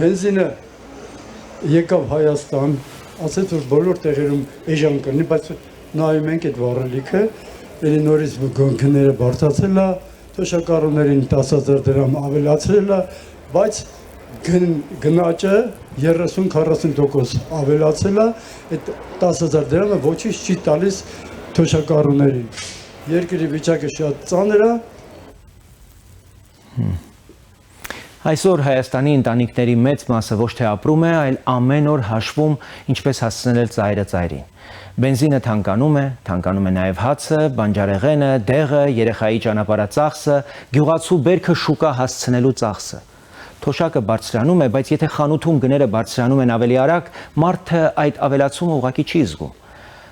Բենզինը եկավ Հայաստան, ասեց որ բոլոր տեղերում էժան կլինի, բայց նայում ենք այդ վառելիքը, ելի նորից գնքները բարձրացել է, թոշակառուներին 10,000 դրամ ավելացրել է, բայց գնաճը 30-40% ավելացել է, այդ 10,000 դրամը ոչինչ չի տալիս թոշակառուներին։ Երկրի վիճակը շատ ծանր է։ Այսօր Հայաստանի ընտանիքների մեծ մասը ոչ թե ապրում է, այլ ամեն օր հաշվում ինչպես հասցնել ծայրը ծայրին։ Բենզինը թանկանում է նաև հացը, բանջարեղենը, դեղը, երեխայի ճանապարհածախսը, գյուղացու բերքը շուկա հասցնելու ծախսը։ Թոշակը բարձրանում է, բայց եթե խանութում գները բարձրանում են ավելի արագ, մարդը այդ ավելացումը ուղղակի չի զգում։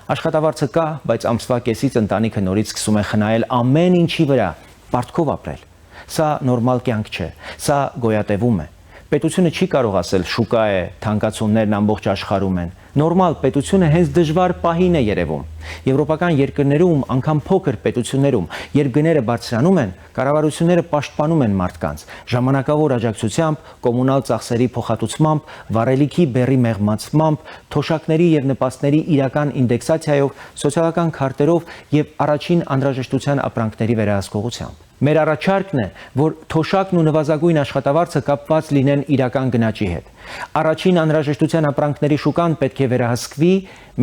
Աշխատավարձը կա, բայց ամսվա կեսից ընտանիքը նորից սկսում է խնայել ամեն ինչի վրա, պարտքով ապրել։ Սա նորմալ կյանք չէ, սա գոյատևում է։ Պետությունը չի կարող ասել շուկա է, թանկացումներն ամբողջ աշխարհում են։ Նորմալ պետությունը հենց դժվար պահին է երևում։ Եվրոպական երկրներում, անգամ փոքր պետություններում, երբ գները բարձրանում են, կառավարությունները պաշտպանում են մարդկանց, ժամանակավոր աջակցությամբ, կոմունալ ծախսերի փոխհատուցմամբ, վառելիքի բեռի մեղմացմամբ, թոշակների եւ նպաստների իրական ինդեքսացիայով, սոցիալական քարտերով եւ առաջին անհրաժեշտության ապրանքների վերահսկողությամբ։ Մեր առաջարկն է, որ թոշակն ու նվազագույն աշխատավարձը կապված լինեն իրական գնաճի հետ։ Առաջին անհրաժեշտության ապրանքների շուկան պետք է վերահսկվի,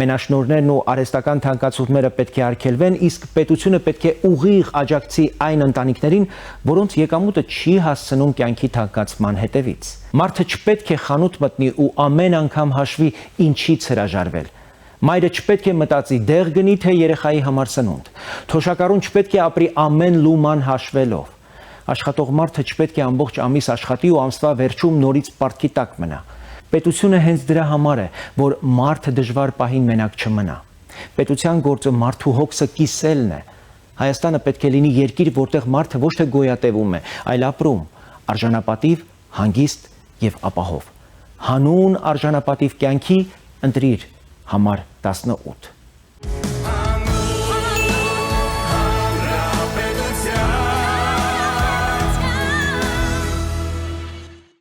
մենաշնորհներն ու արհեստական թանկացումները պետք է արգելվեն, իսկ պետությունը պետք է ուղիղ աջակցի այն ընտանիքներին, որոնց եկամուտը չի հասցնում կյանքի թանկացման հետևից։ Մարդը չպետք է խանութ մտնի ու ամեն անգամ հաշվի ինչից հրաժարվել։ Մայրը չպետք է մտածի դեղ գնի թե երեխայի համար սնունդ։ Թոշակառուն չպետք է ապրի ամեն լուման հաշվելով։ Աշխատող մարդը չպետք է ամբողջ ամիս աշխատի ու ամսվա վերջում նորից պարտքի տակ մնա։ Պետությունը հենց դրա համար է, որ մարդը դժվար պահին մենակ չմնա։ Պետության գործը մարդու հոգսը կիսելն է։ Հայաստանը պետք է լինի երկիր, որտեղ մարդը ոչ թե գոյատևում է, այլ ապրում, արժանապատիվ, հանգիստ եւ ապահով։ Հանուն արժանապատիվ կյանքի ընտրիր համար 18